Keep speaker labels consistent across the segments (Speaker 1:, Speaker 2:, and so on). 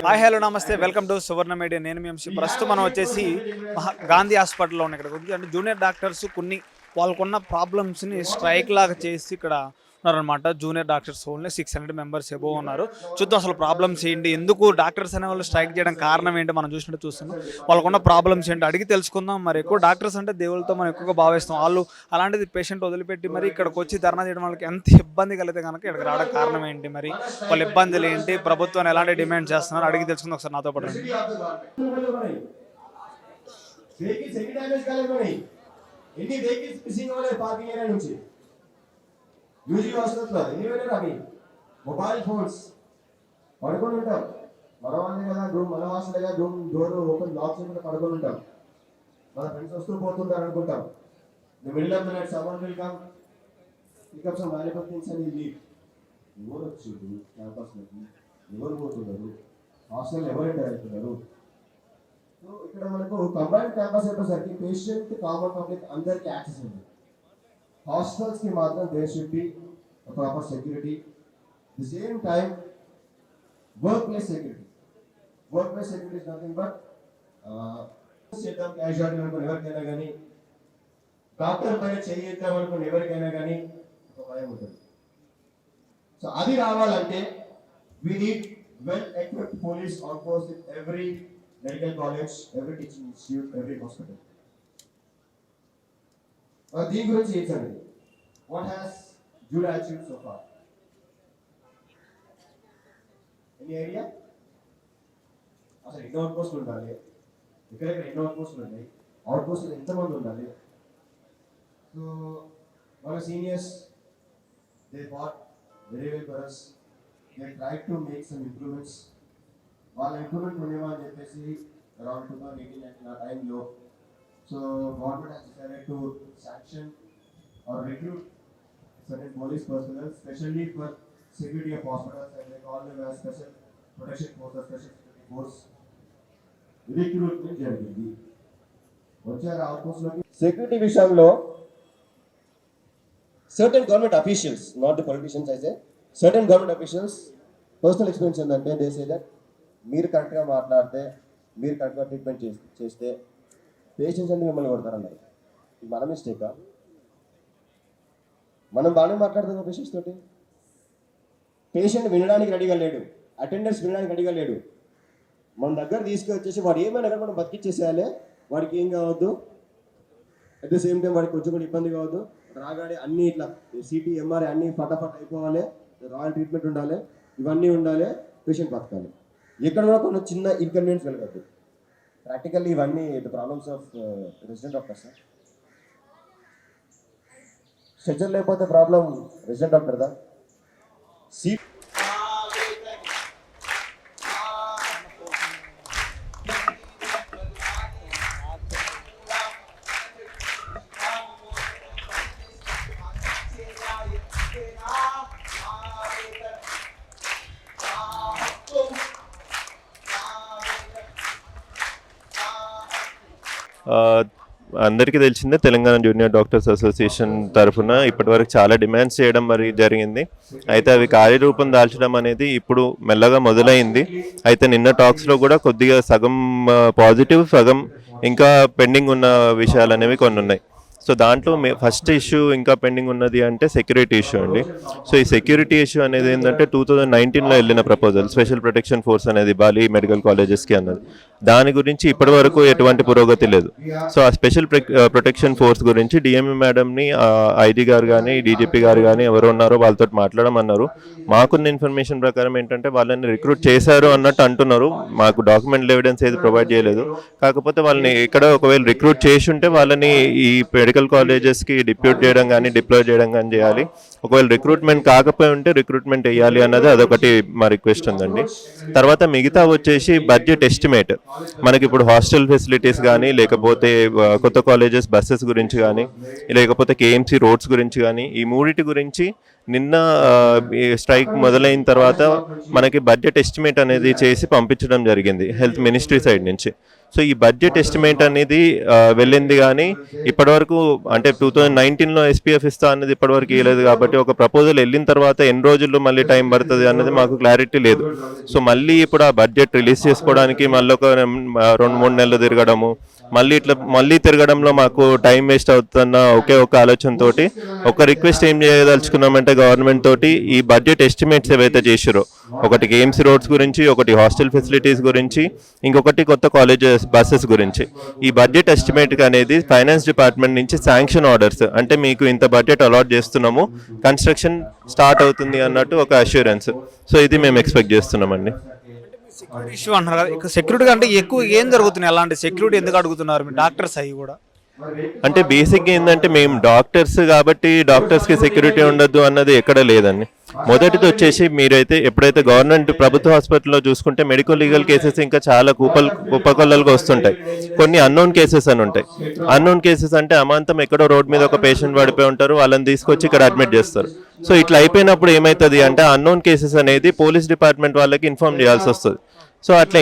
Speaker 1: Hi hello నమస్తే welcome to Suvarna media. నేను మీ MC. ప్రస్తుతం మనం వచ్చేసి గాంధీ హాస్పిటల్లో ఉన్న ఇక్కడ అంటే జూనియర్ డాక్టర్స్ కొన్ని వాళ్ళకున్న ప్రాబ్లమ్స్ని స్ట్రైక్ లాగా చేసి ఇక్కడ ఉన్నారనమాట. Junior doctors only 600 members above ఉన్నారు. చూద్దాం అసలు ప్రాబ్లమ్స్ ఏంటి, ఎందుకు డాక్టర్స్ అనే వాళ్ళు స్ట్రైక్ చేయడం కారణం ఏంటి, మనం చూస్తున్నాం. వాళ్ళకున్న ప్రాబ్లమ్స్ ఏంటి అడిగి తెలుసుకుందాం. మరి ఎక్కువ డాక్టర్స్ అంటే దేవుళ్ళతో మనం ఎక్కువగా భావిస్తాం. వాళ్ళు అలాంటిది పేషెంట్ వదిలిపెట్టి మరి ఇక్కడికి వచ్చి ధర్నా చేయడం వాళ్ళకి ఎంత ఇబ్బంది కలిగితే కనుక ఇక్కడికి రావడం కారణం ఏంటి, మరి వాళ్ళ ఇబ్బందులు ఏంటి, ప్రభుత్వాన్ని ఎలాంటి డిమాండ్ చేస్తున్నారు అడిగి తెలుసుకుందాం. ఒకసారి నాతో పాటు రండి.
Speaker 2: ఎన్ని వెహికల్స్ మిస్సింగ్ అవ్వలేదు పార్కింగ్ ఏరియా నుంచి. యూజీ హాస్పిటల్లో ఎన్ని వెళ్ళారు అవి మొబైల్ ఫోన్స్ పడుకొని ఉంటాం. మనవాళ్ళే కదా రూమ్, మన హాస్టల్ కదా రూమ్ డోర్ ఓపెన్ లాక్ చేయకుండా పడుకొని ఉంటాం. మన ఫ్రెండ్స్ వస్తూ పోతుంటారు అనుకుంటాం. The middle of the night someone will come pick up some valuable things and he'll leave. ఎవరు వచ్చారు క్యాంపస్లోకి, ఎవరు పోతున్నారు, హాస్టల్ ఎవరు ఎంటర్ అవుతున్నారు. సో ఇక్కడ మనకు కంబైన్డ్ క్యాంపస్ వచ్చేసరికి పేషెంట్ కామన్ పబ్లిక్ అందరికీ యాక్సెస్ ఉంది. హాస్టల్స్ కి మాత్రం there should be proper security. The same time work place security. Work place security is nothing but చేద్దాం క్యాజువాలిటీ అనుకుని ఎవరికైనా కానీ, డాక్టర్ పైన చేయిద్దాం అనుకుని ఎవరికైనా కానీ ఒక భయం ఉంటుంది. సో అది రావాలంటే we need well equipped police on post in every medical college, every teaching institute, every hospital. దీని గురించి ఏంటండి, what has Jude achieved so far? Any idea? అసలు ఎన్ని అవుట్ పోస్టులు ఉండాలి, ఎక్కడెక్కడ ఎన్ని అవుట్ పోస్టులు ఉన్నాయి, అవుట్ పోస్టులు ఎంతమంది ఉండాలి? సో మన seniors they fought very well for us. They tried to make some improvements. వాళ్ళ ఇంప్రూవ్మెంట్ ఉండేవా అని చెప్పేసి అరౌండ్ 2018 ఆ టైంలో so government has decided to sanction or recruit certain police personnel specially for security of hospitals, and they call them as special protection force or special security force. Recruitment జరిగింది. వచ్చారు out post లోకి. Security విషయంలో certain government officials, not the politicians I say, certain government officials personal experience ఏంటంటే they say that మీరు కరెక్ట్గా మాట్లాడితే, మీరు కరెక్ట్గా ట్రీట్మెంట్ చేస్తే పేషెంట్స్ అంటే మిమ్మల్ని కొడతారన్నారు. ఇది మన మిస్టేకా? మనం బాగానే మాట్లాడుతున్నాం పేషెంట్స్ తోటి. పేషెంట్ వినడానికి రెడీగా లేడు, అటెండర్స్ వినడానికి రెడీగా లేడు. మన దగ్గర తీసుకొచ్చేసి వాడు ఏమైనా కానీ మనం బతికిచ్చేసేయాలి. వాడికి ఏం కావద్దు, అట్ ద సేమ్ టైం వాడికి కొంచెం కూడా ఇబ్బంది కావద్దు. రాగానే అన్నీ ఇట్లా సిటీ ఎంఆర్ఐ అన్నీ ఫటాఫట్ అయిపోవాలి, రాయల్ ట్రీట్మెంట్ ఉండాలి, ఇవన్నీ ఉండాలి, పేషెంట్ బతకాలి. ఎక్కడ కూడా కొన్ని చిన్న ఇన్కన్వీనియన్స్ కలగద్దు. ప్రాక్టికల్లీ ఇవన్నీ the problems of resident doctors. Stretcher లేకపోతే ప్రాబ్లం రెసిడెంట్ డాక్టర్దా? సీట్
Speaker 3: అందరికీ తెలిసిందే, తెలంగాణ జూనియర్ డాక్టర్స్ అసోసియేషన్ తరఫున ఇప్పటివరకు చాలా డిమాండ్స్ చేయడం మరి జరిగింది. అయితే అవి కార్యరూపం దాల్చడం అనేది ఇప్పుడు మెల్లగా మొదలైంది. అయితే నిన్న టాక్స్లో కూడా కొద్దిగా సగం పాజిటివ్, సగం ఇంకా పెండింగ్ ఉన్న విషయాలు అనేవి కొన్ని ఉన్నాయి. సో దాంట్లో ఫస్ట్ ఇష్యూ ఇంకా పెండింగ్ ఉన్నది అంటే సెక్యూరిటీ ఇష్యూ అండి. సో ఈ సెక్యూరిటీ ఇష్యూ అనేది ఏంటంటే 2019లో వెళ్ళిన ప్రపోజల్ స్పెషల్ ప్రొటెక్షన్ ఫోర్స్ అనేది బాలి మెడికల్ కాలేజెస్కి అన్నది. దాని గురించి ఇప్పటి వరకు ఎటువంటి పురోగతి లేదు. సో ఆ స్పెషల్ ప్రొటెక్షన్ ఫోర్స్ గురించి డిఎంఈ మేడంని ఐజీ గారు కానీ డీజీపీ గారు కానీ ఎవరు ఉన్నారో వాళ్ళతో మాట్లాడమన్నారు. మాకున్న ఇన్ఫర్మేషన్ ప్రకారం ఏంటంటే వాళ్ళని రిక్రూట్ చేశారు అన్నట్టు అంటున్నారు. మాకు డాక్యుమెంటల్ ఎవిడెన్స్ ఏది ప్రొవైడ్ చేయలేదు. కాకపోతే వాళ్ళని ఎక్కడ ఒకవేళ రిక్రూట్ చేసి ఉంటే వాళ్ళని ఈ మెడికల్ కాలేజెస్కి డిప్యూట్ చేయడం కానీ డిప్లాయ్ చేయడం కానీ చేయాలి. ఒకవేళ రిక్రూట్మెంట్ కాకపోయి ఉంటే రిక్రూట్మెంట్ వేయాలి అన్నది అదొకటి మా రిక్వెస్ట్ ఉందండి. తర్వాత మిగతా వచ్చేసి బడ్జెట్ ఎస్టిమేట్. మనకి ఇప్పుడు హాస్టల్ ఫెసిలిటీస్ కానీ, లేకపోతే కొత్త కాలేజెస్ బస్సెస్ గురించి కానీ, లేకపోతే కేఎంసీ రోడ్స్ గురించి కానీ, ఈ మూడింటి గురించి నిన్న ఈ స్ట్రైక్ మొదలైన తర్వాత మనకి బడ్జెట్ ఎస్టిమేట్ అనేది చేసి పంపించడం జరిగింది హెల్త్ మినిస్ట్రీ సైడ్ నుంచి. సో ఈ బడ్జెట్ ఎస్టిమేట్ అనేది వెళ్ళింది, కానీ ఇప్పటివరకు అంటే 2019లో SPF ఇస్తా అనేది ఇప్పటివరకు ఇవ్వలేదు. కాబట్టి ఒక ప్రపోజల్ వెళ్ళిన తర్వాత ఎన్ని రోజుల్లో మళ్ళీ టైం పడుతుంది అన్నది మాకు క్లారిటీ లేదు. సో మళ్ళీ ఇప్పుడు ఆ బడ్జెట్ రిలీజ్ చేసుకోవడానికి మళ్ళీ ఒక 2-3 నెలలు తిరగడము, మళ్ళీ తిరగడంలో మాకు టైం వేస్ట్ అవుతున్న ఒకే ఒక ఆలోచనతోటి ఒక రిక్వెస్ట్ ఏం చేయదలుచుకున్నామంటే గవర్నమెంట్ తోటి ఈ బడ్జెట్ ఎస్టిమేట్స్ ఏవైతే చేసిరో, ఒకటి KMC రోడ్స్ గురించి, ఒకటి హాస్టల్ ఫెసిలిటీస్ గురించి, ఇంకొకటి కొత్త కాలేజెస్ బస్సెస్ గురించి, ఈ బడ్జెట్ ఎస్టిమేట్ అనేది ఫైనాన్స్ డిపార్ట్మెంట్ నుంచి శాంక్షన్ ఆర్డర్స్, అంటే మీకు ఇంత బడ్జెట్ అలాట్ చేస్తున్నాము, కన్స్ట్రక్షన్ స్టార్ట్ అవుతుంది అన్నట్టు ఒక అష్యూరెన్స్. సో ఇది మేము ఎక్స్పెక్ట్ చేస్తున్నామండి.
Speaker 1: సెక్యూరిటీ ఇష్యూ అంటున్నారు కదా, ఇక సెక్యూరిటీ అంటే ఎక్కువ ఏం జరుగుతున్నాయి, అలాంటి సెక్యూరిటీ ఎందుకు అడుగుతున్నారు మీ డాక్టర్స్ అయ్యి కూడా?
Speaker 3: అంటే బేసిక్గా ఏంటంటే మేము డాక్టర్స్ కాబట్టి డాక్టర్స్కి సెక్యూరిటీ ఉండొద్దు అన్నది ఎక్కడ లేదండి. మొదటిది వచ్చేసి మీరైతే ఎప్పుడైతే గవర్నమెంట్ ప్రభుత్వ హాస్పిటల్లో చూసుకుంటే మెడికల్ లీగల్ కేసెస్ ఇంకా చాలా కుప్పకొల్లలుగా వస్తుంటాయి. కొన్ని అన్నోన్ కేసెస్ అని ఉంటాయి. అన్నోన్ కేసెస్ అంటే అమాంతం ఎక్కడో రోడ్ మీద ఒక పేషెంట్ పడిపోయి ఉంటారు, వాళ్ళని తీసుకొచ్చి ఇక్కడ అడ్మిట్ చేస్తారు. సో ఇట్లా అయిపోయినప్పుడు ఏమవుతుంది అంటే అన్నోన్ కేసెస్ అనేది పోలీస్ డిపార్ట్మెంట్ వాళ్ళకి ఇన్ఫార్మ్ చేయాల్సి వస్తుంది. సో అట్లా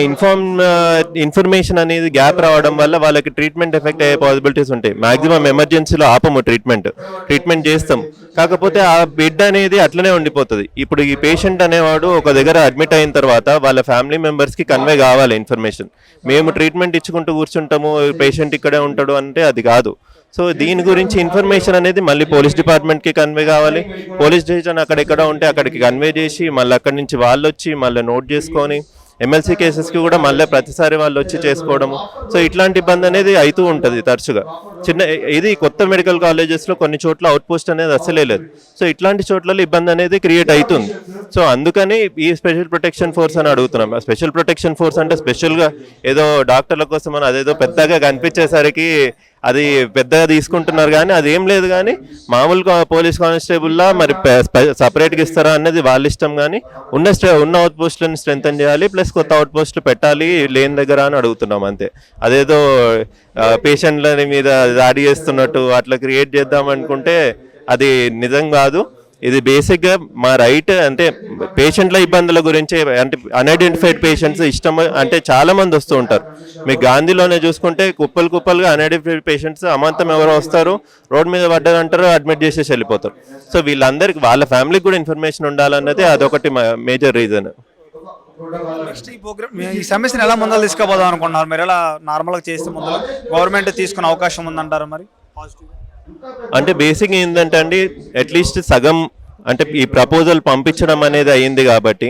Speaker 3: ఇన్ఫర్మేషన్ అనేది గ్యాప్ రావడం వల్ల వాళ్ళకి ట్రీట్మెంట్ ఎఫెక్ట్ అయ్యే పాసిబిలిటీస్ ఉంటాయి. మాక్సిమం ఎమర్జెన్సీలో ఆపము, ట్రీట్మెంట్ చేస్తాం, కాకపోతే ఆ బెడ్ అనేది అట్లనే ఉండిపోతుంది. ఇప్పుడు ఈ పేషెంట్ అనేవాడు ఒక దగ్గర అడ్మిట్ అయిన తర్వాత వాళ్ళ ఫ్యామిలీ మెంబర్స్కి కన్వే కావాలి ఇన్ఫర్మేషన్. మేము ట్రీట్మెంట్ ఇచ్చుకుంటూ కూర్చుంటాము, పేషెంట్ ఇక్కడే ఉంటాడు అంటే అది కాదు. సో దీని గురించి ఇన్ఫర్మేషన్ అనేది మళ్ళీ పోలీస్ డిపార్ట్మెంట్కి కన్వే కావాలి. పోలీస్ స్టేషన్ అక్కడెక్కడ ఉంటే అక్కడికి కన్వే చేసి మళ్ళీ అక్కడి నుంచి వాళ్ళు వచ్చి మళ్ళీ నోట్ చేసుకొని MLC కేసెస్కి కూడా మళ్ళీ ప్రతిసారి వాళ్ళు వచ్చి చేసుకోవడము. సో ఇట్లాంటి ఇబ్బంది అనేది అవుతూ ఉంటుంది తరచుగా. ఇది కొత్త మెడికల్ కాలేజెస్లో కొన్ని చోట్ల అవుట్ పోస్ట్ అనేది అసలే లేదు. సో ఇట్లాంటి చోట్లలో ఇబ్బంది అనేది క్రియేట్ అవుతుంది. సో అందుకని ఈ స్పెషల్ ప్రొటెక్షన్ ఫోర్స్ అని అడుగుతున్నాం. స్పెషల్ ప్రొటెక్షన్ ఫోర్స్ అంటే స్పెషల్గా ఏదో డాక్టర్ల కోసం అని అదేదో పెద్దగా కనిపించేసరికి అది పెద్దగా తీసుకుంటున్నారు, కానీ అది ఏం లేదు. కానీ మామూలుగా పోలీస్ కానిస్టేబుల్లా మరి సపరేట్గా ఇస్తారా అన్నది వాళ్ళ ఇష్టం. కానీ ఉన్న అవుట్ పోస్టులను స్ట్రెంథన్ చేయాలి, ప్లస్ కొత్త అవుట్ పోస్టులు పెట్టాలి లేని దగ్గర అని అడుగుతున్నాం అంతే. అదేదో పేషెంట్ల మీద దాడి చేస్తున్నట్టు అట్లా క్రియేట్ చేద్దాం అనుకుంటే అది నిజం కాదు. ఇది బేసిక్గా మా రైట్. అంటే పేషెంట్ల ఇబ్బందుల గురించి, అంటే అన్ఐడెంటిఫైడ్ పేషెంట్స్ అంటే చాలా మంది వస్తూ ఉంటారు. మీకు గాంధీలోనే చూసుకుంటే కుప్పలుగా అన్ఐడెంటిఫైడ్ పేషెంట్స్ అమాంతం ఎవరో వస్తారు, రోడ్ మీద పడ్డారంటారు, అడ్మిట్ చేసేసి వెళ్ళిపోతారు. సో వీళ్ళందరికీ వాళ్ళ ఫ్యామిలీకి కూడా ఇన్ఫర్మేషన్ ఉండాలన్నది అదొకటి మేజర్ రీజన్.
Speaker 1: నెక్స్ట్ ఈ సమస్యను ఎలా ముందర తీసుకుపోదాం అనుకుంటున్నారు మీరు? ఎలా నార్మల్గా చేస్తే ముందర గవర్నమెంట్ తీసుకునే అవకాశం ఉందంటారా మరి? పాజిటివ్
Speaker 3: అంటే బేసిక్ ఏంటంటే అండి, అట్లీస్ట్ సగం అంటే ఈ ప్రపోజల్ పంపించడం అనేది అయ్యింది కాబట్టి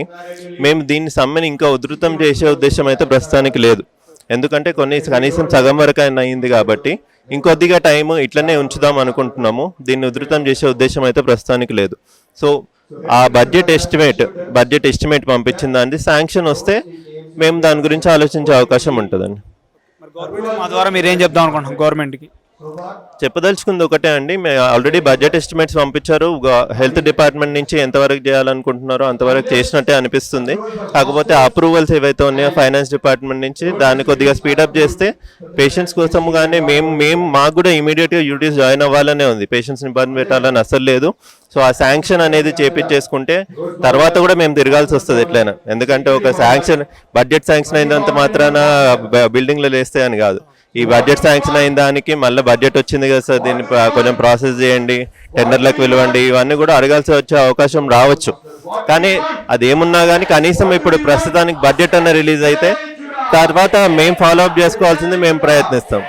Speaker 3: మేము దీన్ని సమ్మెని ఇంకా ఉధృతం చేసే ఉద్దేశం అయితే ప్రస్తుతానికి లేదు. ఎందుకంటే కనీసం సగం వరకు అయినా అయింది కాబట్టి ఇంకొద్దిగా టైం ఇట్లనే ఉంచుదాం అనుకుంటున్నాము. దీన్ని ఉధృతం చేసే ఉద్దేశం అయితే ప్రస్తుతానికి లేదు. సో ఆ బడ్జెట్ ఎస్టిమేట్ పంపించింది దాన్ని శాంక్షన్ వస్తే మేము దాని గురించి ఆలోచించే అవకాశం ఉంటుందండి.
Speaker 1: మా ద్వారా మీరు ఏం చెప్దాం అనుకుంటున్నాం గవర్నమెంట్కి?
Speaker 3: చెప్పదలుచుకుంది ఒకటే అండి, మేము ఆల్రెడీ బడ్జెట్ ఎస్టిమేట్స్ పంపించారు. హెల్త్ డిపార్ట్మెంట్ నుంచి ఎంతవరకు చేయాలనుకుంటున్నారో అంతవరకు చేసినట్టే అనిపిస్తుంది. కాకపోతే అప్రూవల్స్ ఏవైతే ఉన్నాయో ఫైనాన్స్ డిపార్ట్మెంట్ నుంచి దాన్ని కొద్దిగా స్పీడప్ చేస్తే పేషెంట్స్ కోసం కానీ మాకు కూడా ఇమీడియట్గా డ్యూటీస్ జాయిన్ అవ్వాలనే ఉంది. పేషెంట్స్ని ఇబ్బంది పెట్టాలని అసలు లేదు. సో ఆ శాంక్షన్ అనేది చేపించేసుకుంటే తర్వాత కూడా మేము తిరగాల్సి వస్తుంది ఎట్లయినా. ఎందుకంటే ఒక బడ్జెట్ శాంక్షన్ అయినంత మాత్రాన బిల్డింగ్లో లేస్తే అని కాదు. ఈ బడ్జెట్ శాంక్షన్ అయిన దానికి మళ్ళీ బడ్జెట్ వచ్చింది కదా సార్, దీన్ని కొంచెం ప్రాసెస్ చేయండి, టెండర్లకు పిలవండి, ఇవన్నీ కూడా అడగాల్సి వచ్చే అవకాశం రావచ్చు. కానీ అదేమున్నా కానీ కనీసం ఇప్పుడు ప్రస్తుతానికి బడ్జెట్ అన్న రిలీజ్ అయితే తర్వాత మేము ఫాలో అప్ చేసుకోవాల్సింది మేము ప్రయత్నిస్తాం.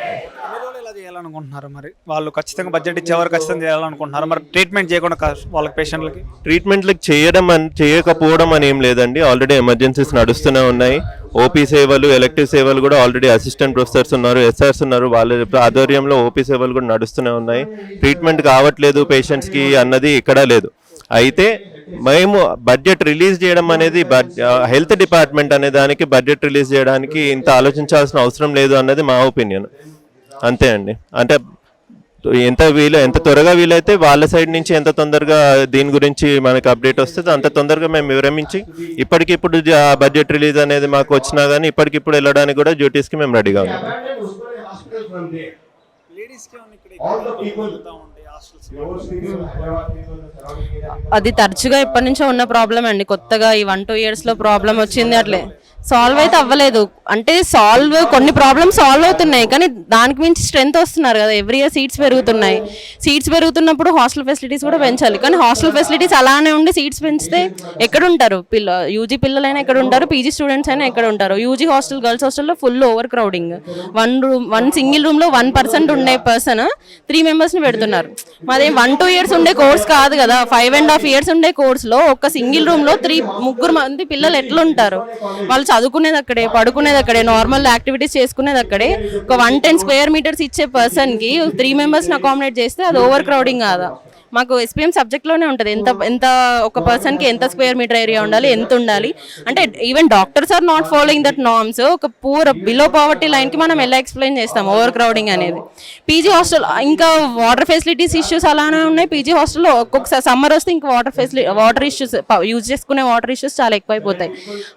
Speaker 1: అనుకుంటున్నారు మరి వాళ్ళు ఖచ్చితంగా బడ్జెట్ ఇచ్చేవారు ఖచ్చితంగా చేయాలనుకుంటున్నారు మరి? ట్రీట్మెంట్ చేయకుండా వాళ్ళకి పేషెంట్లకి
Speaker 3: ట్రీట్మెంట్లకు చేయకపోవడం అని ఏం లేదండి. ఆల్రెడీ ఎమర్జెన్సీస్ నడుస్తూనే ఉన్నాయి. ఓపీ సేవలు, ఎలక్టివ్ సేవలు కూడా ఆల్రెడీ అసిస్టెంట్ ప్రొఫెసర్స్ ఉన్నారు, SRs ఉన్నారు, వాళ్ళ ఆధ్వర్యంలో ఓపీ సేవలు కూడా నడుస్తూనే ఉన్నాయి. ట్రీట్మెంట్ కావట్లేదు పేషెంట్స్కి అన్నది ఎక్కడా లేదు. అయితే మేము బడ్జెట్ రిలీజ్ చేయడం అనేది హెల్త్ డిపార్ట్మెంట్ అనే దానికి బడ్జెట్ రిలీజ్ చేయడానికి ఇంత ఆలోచించాల్సిన అవసరం లేదు అన్నది మా ఒపీనియన్. అంతే అండి. అంటే ఎంత త్వరగా వీలైతే వాళ్ళ సైడ్ నుంచి ఎంత తొందరగా దీని గురించి మనకు అప్డేట్ వస్తుంది అంత తొందరగా మేము విరమించి ఇప్పటికిప్పుడు బడ్జెట్ రిలీజ్ అనేది మాకు వచ్చినా కానీ ఇప్పటికిప్పుడు వెళ్ళడానికి కూడా డ్యూటీస్కి మేము రెడీగా ఉన్నాం.
Speaker 4: అది తరచుగా ఎప్పటి నుంచో ఉన్న ప్రాబ్లం అండి. కొత్తగా ఈ 1-2 yearsలో ప్రాబ్లం వచ్చింది, అట్లే సాల్వ్ అయితే అవ్వలేదు. అంటే కొన్ని ప్రాబ్లమ్స్ సాల్వ్ అవుతున్నాయి, కానీ దానికి మించి స్ట్రెంత్ వస్తున్నారు కదా. ఎవ్రీ ఇయర్ సీట్స్ పెరుగుతున్నాయి. సీట్స్ పెరుగుతున్నప్పుడు హాస్టల్ ఫెసిలిటీస్ కూడా పెంచాలి. కానీ హాస్టల్ ఫెసిలిటీస్ అలానే ఉండి సీట్స్ పెంచితే ఎక్కడ ఉంటారు యూజీ పిల్లలైనా ఎక్కడ ఉంటారు, పీజీ స్టూడెంట్స్ అయినా ఎక్కడ ఉంటారు. యూజీ హాస్టల్, గర్ల్స్ హాస్టల్లో full over crowding. One single రూమ్లో 1% ఉండే పర్సన్ 3 members పెడుతున్నారు. మాదేం 1-2 years ఉండే కోర్స్ కాదు కదా. 5.5 years ఉండే కోర్సులో ఒక సింగిల్ రూమ్లో 3-4 మంది పిల్లలు ఎట్లా ఉంటారు? వాళ్ళు చదువుకునేది అక్కడే, పడుకునేది అక్కడే, నార్మల్ యాక్టివిటీస్ చేసుకునేది అక్కడే. ఒక 110 square meters ఇచ్చే పర్సన్కి 3 members అకామిడేట్ చేస్తే అది ఓవర్ క్రౌడింగ్ కాదా? మాకు ఎస్పీఎం సబ్జెక్ట్లోనే ఉంటుంది ఎంత ఒక పర్సన్కి ఎంత స్క్వేర్ మీటర్ ఏరియా ఉండాలి, ఎంత ఉండాలి. అంటే even doctors are not following that norms. ఒక బిలో పావర్టీ లైన్కి మనం ఎలా ఎక్స్ప్లెయిన్ చేస్తాం ఓవర్ క్రౌడింగ్ అనేది? పీజీ హాస్టల్ ఇంకా వాటర్ ఫెసిలిటీస్ ఇష్యూస్ అలానే ఉన్నాయి. పీజీ హాస్టల్లో ఒక్కొక్కసారి సమ్మర్ వస్తే ఇంకా వాటర్ ఇష్యూస్, యూజ్ చేసుకునే వాటర్ ఇష్యూస్ చాలా ఎక్కువైపోతాయి.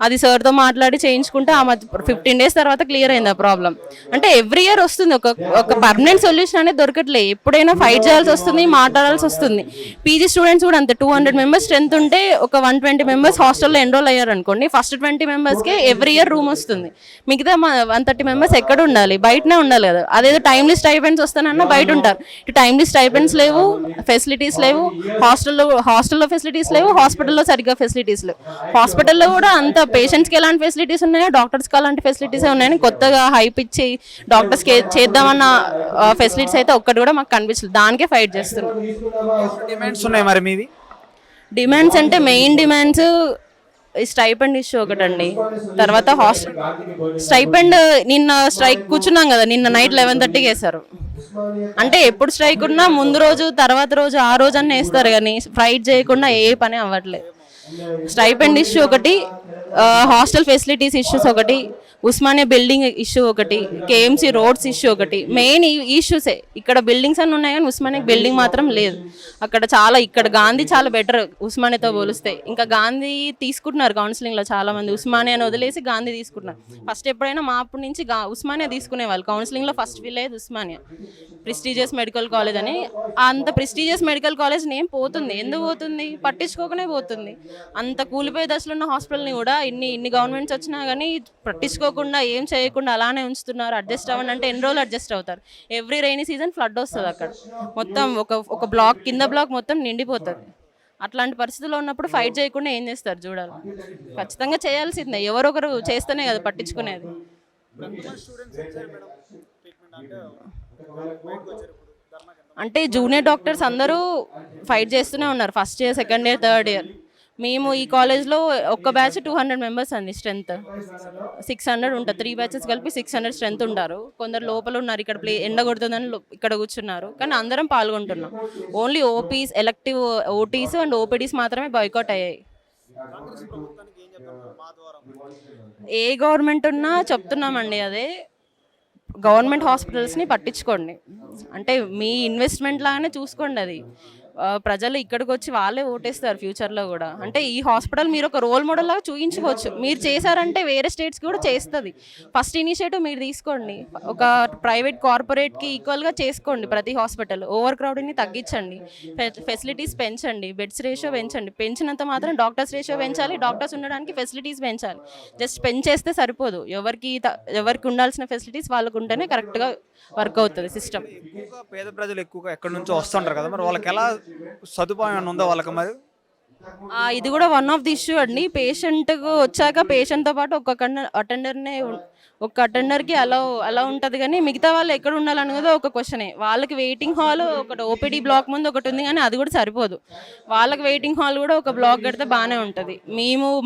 Speaker 4: అది సార్తో మాట్లాడి చేయించుకుంటే ఆ మధ్య 15 days తర్వాత క్లియర్ అయింది ఆ ప్రాబ్లం. అంటే ఎవ్రీ ఇయర్ వస్తుంది, ఒక పర్మనెంట్ సొల్యూషన్ అనేది దొరకట్లేదు. ఎప్పుడైనా ఫైట్ చేయాల్సి వస్తుంది, మాట్లాడాల్సి వస్తుంది. పీజీ స్టూడెంట్స్ కూడా అంతే. 200 members స్ట్రెంత్ ఉంటే ఒక 120 members హాస్టల్లో ఎన్రోల్ అయ్యారు అనుకోండి. ఫస్ట్ 20 membersకే ఎవ్రీ ఇయర్ రూమ్ వస్తుంది. మిగతా 130 members ఎక్కడ ఉండాలి? బయటనే ఉండాలి కదా. అదేదో టైమ్లీ స్టైపెండ్స్ వస్తానన్నా బయట ఉంటారు. ఇటు టైమ్లీ స్టైపెండ్స్ లేవు, ఫెసిలిటీస్ లేవు. హాస్టల్లో ఫెసిలిటీస్ లేవు, హాస్పిటల్లో సరిగ్గా ఫెసిలిటీస్ లేవు. హాస్పిటల్లో కూడా అంత పేషెంట్స్కి ఎలాంటి ఫెసిలిటీస్ ఉన్నాయో డాక్టర్స్కి అలాంటి ఫెసిలిటీసే ఉన్నాయని కొత్తగా హైప్ ఇచ్చి డాక్టర్స్కి చేద్దామన్న ఫెసిలిటీస్ అయితే ఒక్కటి కూడా మాకు కనిపించలేదు. దానికే ఫైట్ చేస్తున్నాం.
Speaker 1: డిమాండ్స్ ఉన్నాయి మరి మీవి?
Speaker 4: డిమాండ్స్ అంటే మెయిన్ డిమాండ్స్ స్టైపెండ్ ఇష్యూ ఒకటండి. తర్వాత హాస్టల్ స్టైపెండ్, నిన్న స్ట్రైక్ కూర్చున్నాం కదా, నిన్న నైట్ 11:30కి వేశారు. అంటే ఎప్పుడు స్ట్రైక్ ఉన్నా ముందు రోజు, తర్వాత రోజు, ఆ రోజు అన్నీ వేస్తారు, కానీ ఫైట్ చేయకుండా ఏ పని అవ్వట్లేదు. స్టైపెండ్ ఇష్యూ ఒకటి, హాస్టల్ ఫెసిలిటీస్ ఇష్యూస్ ఒకటి, ఉస్మానియా బిల్డింగ్ ఇష్యూ ఒకటి, కేఎంసీ రోడ్స్ ఇష్యూ ఒకటి. మెయిన్ ఈ ఇష్యూసే. ఇక్కడ బిల్డింగ్స్ అన్నీ ఉన్నాయి కానీ ఉస్మానియా బిల్డింగ్ మాత్రం లేదు. ఇక్కడ గాంధీ చాలా బెటర్ ఉస్మానియాతో పోలిస్తే. ఇంకా గాంధీ తీసుకుంటున్నారు కౌన్సిలింగ్లో చాలామంది. ఉస్మానియాని వదిలేసి గాంధీ తీసుకుంటున్నారు. ఫస్ట్ ఎప్పుడైనా మా అప్పటి నుంచి ఉస్మానియా తీసుకునేవాళ్ళు. కౌన్సిలింగ్లో ఫస్ట్ ఫీల్ అయ్యేది ఉస్మానియా ప్రెస్టీజియస్ మెడికల్ కాలేజ్ అని. అంత ప్రెస్టీజియస్ మెడికల్ కాలేజ్ నేమ్ పోతుంది. ఎందుకు పోతుంది? పట్టించుకోకనే పోతుంది. అంత కూలిపోయే దశలో ఉన్న హాస్పిటల్ని కూడా ఇన్ని గవర్నమెంట్స్ వచ్చినా కానీ పట్టించుకోకుండా, ఏం చేయకుండా అలానే ఉంచుతున్నారు. అడ్జస్ట్ అవ్వండి అంటే ఎన్ని రోజులు అడ్జస్ట్ అవుతారు? ఎవ్రీ రైనీ సీజన్ ఫ్లడ్ వస్తుంది అక్కడ. మొత్తం ఒక బ్లాక్, కింద బ్లాక్ మొత్తం నిండిపోతుంది. అట్లాంటి పరిస్థితుల్లో ఉన్నప్పుడు ఫైట్ చేయకుండా ఏం చేస్తారు చూడాలి. ఖచ్చితంగా చేయాల్సిందే. ఎవరొకరు చేస్తేనే కదా పట్టించుకునేది. అంటే జూనియర్ డాక్టర్స్ అందరూ ఫైట్ చేస్తూనే ఉన్నారు. First year, second year, third year. మేము ఈ కాలేజ్లో ఒక్క బ్యాచ్ 200 members అండి స్ట్రెంత్. 600 ఉంటుంది. 3 batches కలిపి 600 స్ట్రెంత్ ఉంటారు. కొందరు లోపల ఉన్నారు, ఇక్కడ ఎండ కొడుతుందని ఇక్కడ కూర్చున్నారు. కానీ అందరం పాల్గొంటున్నాం. Only OPs, elective OTs and OPDs మాత్రమే బాయ్కాట్ అయ్యాయి. ఏ గవర్నమెంట్ ఉన్నా చెప్తున్నామండి అదే, గవర్నమెంట్ హాస్పిటల్స్ని పట్టించుకోండి. అంటే మీ ఇన్వెస్ట్మెంట్ లాగానే చూసుకోండి. అది ప్రజలు ఇక్కడికి వచ్చి వాళ్ళే ఓటేస్తారు ఫ్యూచర్లో కూడా. అంటే ఈ హాస్పిటల్ మీరు ఒక రోల్ మోడల్ లాగా చూపించుకోవచ్చు. మీరు చేశారంటే వేరే స్టేట్స్కి కూడా చేస్తుంది. ఫస్ట్ ఇనిషియేటివ్ మీరు తీసుకోండి. ఒక ప్రైవేట్ కార్పొరేట్కి ఈక్వల్గా చేసుకోండి ప్రతి హాస్పిటల్. ఓవర్ క్రౌడింగ్ని తగ్గించండి, ఫెసిలిటీస్ పెంచండి, బెడ్స్ రేషియో పెంచండి. పెంచినంత మాత్రం డాక్టర్స్ రేషియో పెంచాలి, డాక్టర్స్ ఉండడానికి ఫెసిలిటీస్ పెంచాలి. జస్ట్ పెంచేస్తే సరిపోదు. ఎవరికి ఉండాల్సిన ఫెసిలిటీస్ వాళ్ళకు ఉంటేనే కరెక్ట్గా వర్క్ అవుతుంది సిస్టమ్.
Speaker 1: పేద ప్రజలు ఎక్కువగా ఎక్కడి నుంచో వస్తుంటారు కదా, మరి వాళ్ళకి ఎలా సదుపాయం ఉందో వాళ్ళకి మరి?
Speaker 4: ఇది కూడా వన్ ఆఫ్ ది ఇష్యూ అండి. పేషెంట్కు వచ్చాక పేషెంట్తో పాటు ఒక అటెండర్కి అలా ఉంటుంది, కానీ మిగతా వాళ్ళు ఎక్కడ ఉండాలన్నదో ఒక క్వశ్చనే. వాళ్ళకి వెయిటింగ్ హాల్ ఒకటి ఓపీడీ బ్లాక్ ముందు ఒకటి ఉంది, కానీ అది కూడా సరిపోదు. వాళ్ళకి వెయిటింగ్ హాల్ కూడా ఒక బ్లాక్ కడితే బాగానే ఉంటుంది.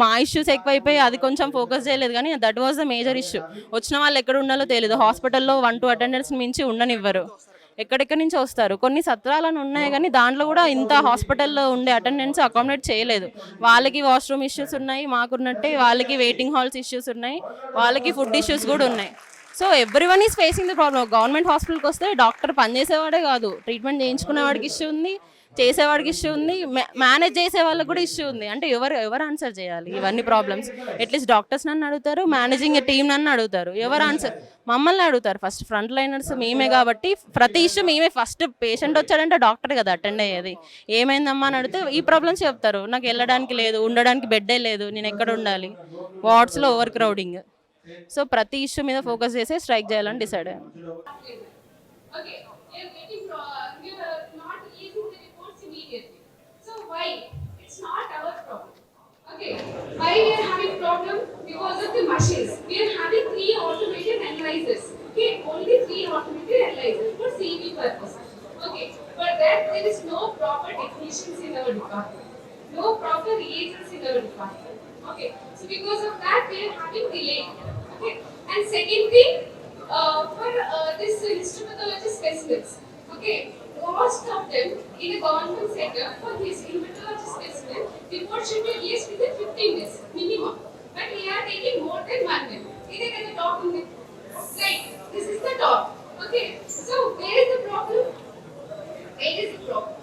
Speaker 4: మా ఇష్యూస్ ఎక్కువైపోయి అది కొంచెం ఫోకస్ చేయలేదు, కానీ that was the major issue. వచ్చిన వాళ్ళు ఎక్కడ ఉండాలో తెలియదు. హాస్పిటల్లో 1-2 attendants మించి ఉండనివ్వరు. ఎక్కడెక్కడి నుంచి వస్తారు. కొన్ని సత్రాలను ఉన్నాయి, కానీ దాంట్లో కూడా ఇంత హాస్పిటల్లో ఉండే అటెండెన్స్ అకామిడేట్ చేయలేదు. వాళ్ళకి వాష్రూమ్ ఇష్యూస్ ఉన్నాయి, మాకున్నట్టే వాళ్ళకి వెయిటింగ్ హాల్స్ ఇష్యూస్ ఉన్నాయి, వాళ్ళకి ఫుడ్ ఇష్యూస్ కూడా ఉన్నాయి. So everyone is facing the problem. Government హాస్పిటల్కి వస్తే డాక్టర్ పనిచేసేవాడే కాదు, ట్రీట్మెంట్ చేయించుకునేవాడికి ఇష్యూ ఉంది, చేసేవాడికి ఇష్యూ ఉంది, మేనేజ్ చేసే వాళ్ళకి కూడా ఇష్యూ ఉంది. అంటే ఎవరు ఆన్సర్ చేయాలి ఇవన్నీ ప్రాబ్లమ్స్? అట్లీస్ట్ డాక్టర్స్ నన్ను అడుగుతారు, మేనేజింగ్ టీమ్ నన్ను అడుగుతారు, ఎవరు ఆన్సర్? మమ్మల్ని అడుగుతారు. ఫస్ట్ ఫ్రంట్ లైనర్స్ మేమే కాబట్టి ప్రతి ఇష్యూ మేమే. ఫస్ట్ పేషెంట్ వచ్చాడంటే డాక్టర్ కదా అటెండ్ అయ్యేది. ఏమైందమ్మా అని అడిగితే ఈ ప్రాబ్లమ్స్ చెప్తారు. నాకు వెళ్ళడానికి లేదు, ఉండడానికి బెడ్డే లేదు, నేను ఎక్కడ ఉండాలి, వార్డ్స్లో ఓవర్ క్రౌడింగ్. సో ప్రతి ఇష్యూ మీద ఫోకస్ చేసి స్ట్రైక్ చేయాలని డిసైడ్ అయ్యాను.
Speaker 5: Okay, we are not releasing the reports immediately. So why? It's not our problem. Okay, why we are having problem? Because of the machines. We are having 3 automated analyzers. Okay, only 3 automated analyzers for CV purpose. Okay, for that there is no proper technicians in our department. No proper reagents in our department. Okay, so because of that we are having delay. Okay, and second thing, for this histopathology specimens, okay, most of them in a government setup for this histopathology specimen, report should be released within 15 days minimum. But we are taking more than 1 day. This is the top in the right. This is the top. Okay, so where is the problem? Where is the problem?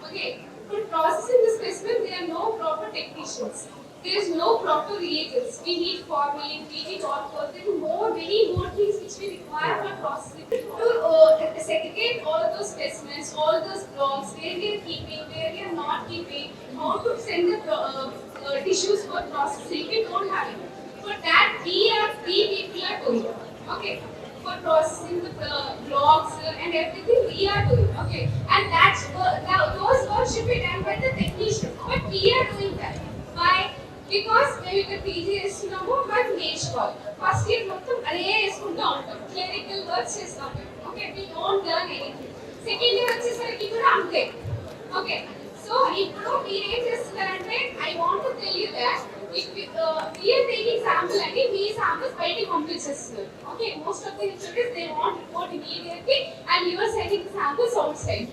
Speaker 5: Okay, for processing the specimen, there are no proper technicians. There is no proper reagents. We need formalin, we need alcohol. There are many more things which we require for processing. To segregate all those specimens, all those blocks, where we are keeping, where we are not keeping, how to send the tissues for processing, we don't have it. For that, we people are doing. Okay. For processing the blocks and everything, we are doing. Okay. And that's now those work should be done by the technicians. But we are doing that. Why? Because మేము ఇక్కడ PG చేస్తున్నాము, but నేర్చుకోవాలి. First year మొత్తం అదే వేసుకుంటూ ఉంటాం, clerical works చేస్తాం. Okay, we don't learn anything. Second year వచ్చేసరికి కూడా అంతే. ఓకే, సో ఇప్పుడు మీరు ఏం చేస్తున్నారంటే, I want to tell you that we are taking sample అని మీ శాంపుల్స్ బయటికి పంపించేస్తున్నారు. Okay, most of the institutes they want report immediately and you are sending samples out side.